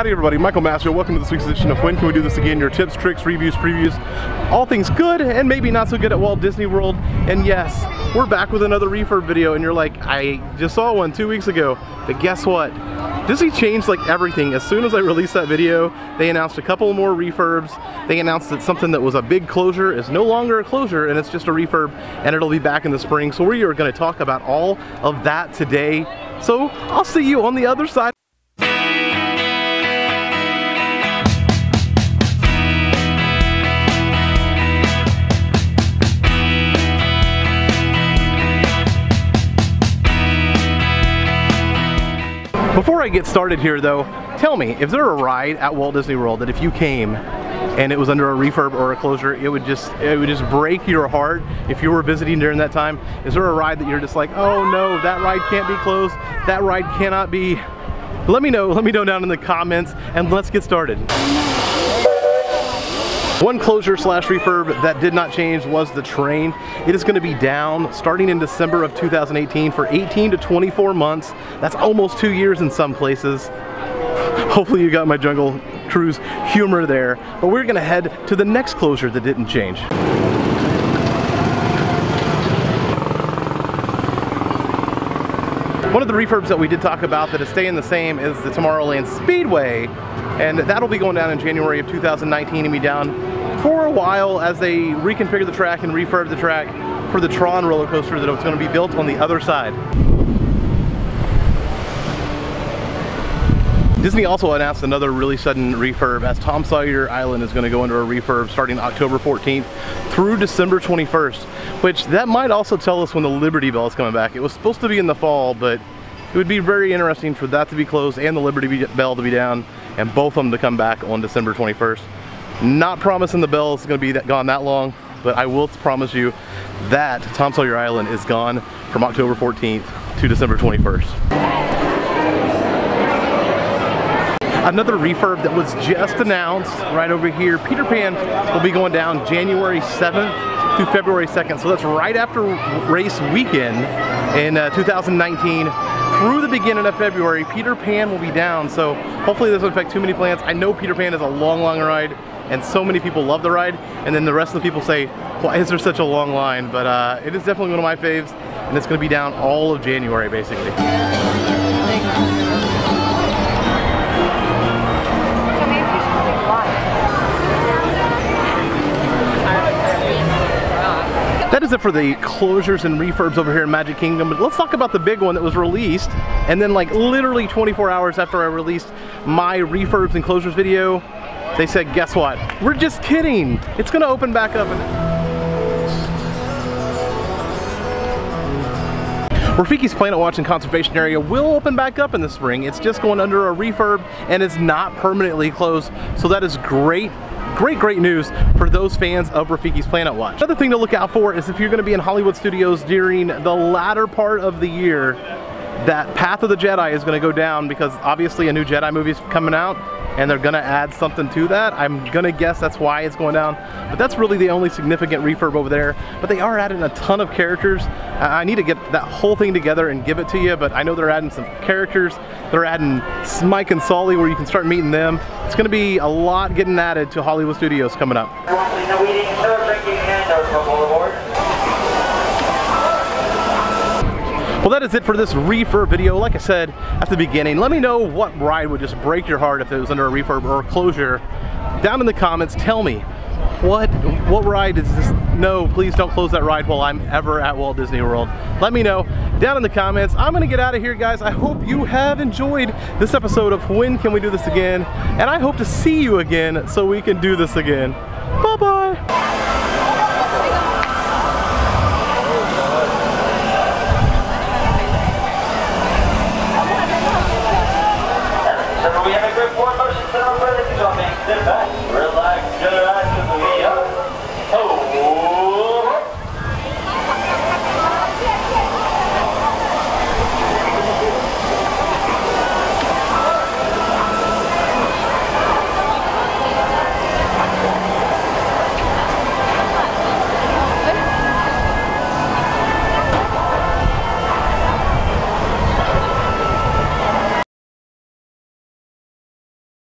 Howdy everybody, Michael Mastro. Welcome to this week's edition of When Can We Do This Again? Your tips, tricks, reviews, previews, all things good and maybe not so good at Walt Disney World. And yes, we're back with another refurb video, and you're like, I just saw one 2 weeks ago, but guess what? Disney changed like everything. As soon as I released that video, they announced a couple more refurbs. They announced that something that was a big closure is no longer a closure and it's just a refurb, and it'll be back in the spring. So we are going to talk about all of that today. So I'll see you on the other side. Before I get started here though, tell me, is there a ride at Walt Disney World that if you came and it was under a refurb or a closure, it would just break your heart if you were visiting during that time? Is there a ride that you're just like, oh no, that ride can't be closed, that ride cannot be? Let me know down in the comments, and let's get started. One closure slash refurb that did not change was the train. It is going to be down starting in December of 2018 for 18 to 24 months. That's almost 2 years in some places. Hopefully you got my Jungle Cruise humor there. But we're going to head to the next closure that didn't change. One of the refurbs that we did talk about that is staying the same is the Tomorrowland Speedway, and that'll be going down in January of 2019 and be down for a while as they reconfigure the track and refurb the track for the Tron roller coaster that was going to be built on the other side. Disney also announced another really sudden refurb as Tom Sawyer Island is going to go under a refurb starting October 14th through December 21st, which that might also tell us when the Liberty Bell is coming back. It was supposed to be in the fall, but it would be very interesting for that to be closed and the Liberty Bell to be down, and both of them to come back on December 21st. Not promising the bell is going to be gone that long, but I will promise you that Tom Sawyer Island is gone from October 14th to December 21st. Another refurb that was just announced right over here, Peter Pan will be going down January 7th to February 2nd. So that's right after race weekend in 2019 through the beginning of February. Peter Pan will be down, so hopefully this doesn't affect too many plans. I know Peter Pan is a long ride and so many people love the ride, and then the rest of the people say, why is there such a long line? But it is definitely one of my faves, and it's going to be down all of January basically. That is it for the closures and refurbs over here in Magic Kingdom. But let's talk about the big one that was released, and then like literally 24 hours after I released my refurbs and closures video, they said, guess what? We're just kidding. It's gonna open back up. Rafiki's Planet Watch and Conservation Area will open back up in the spring. It's just going under a refurb and it's not permanently closed. So that is great news for those fans of Rafiki's Planet Watch. Another thing to look out for is if you're going to be in Hollywood Studios during the latter part of the year, that Path of the Jedi is going to go down because obviously a new Jedi movie is coming out and they're going to add something to that. I'm going to guess that's why it's going down, but that's really the only significant refurb over there. But they are adding a ton of characters. I need to get that whole thing together and give it to you, but I know they're adding some characters. They're adding Mike and Sully where you can start meeting them. It's going to be a lot getting added to Hollywood Studios coming up. No eating, no drinking, and no trouble aboard. Well, that is it for this refurb video. Like I said at the beginning, let me know what ride would just break your heart if it was under a refurb or a closure. Down in the comments, tell me, what ride is this? No, please don't close that ride while I'm ever at Walt Disney World. Let me know down in the comments. I'm gonna get out of here, guys. I hope you have enjoyed this episode of When Can We Do This Again? And I hope to see you again so we can do this again. Bye-bye. We have a grip forward motion, center over the jumping, sit back, relax, good eyes to the wheel. Oh.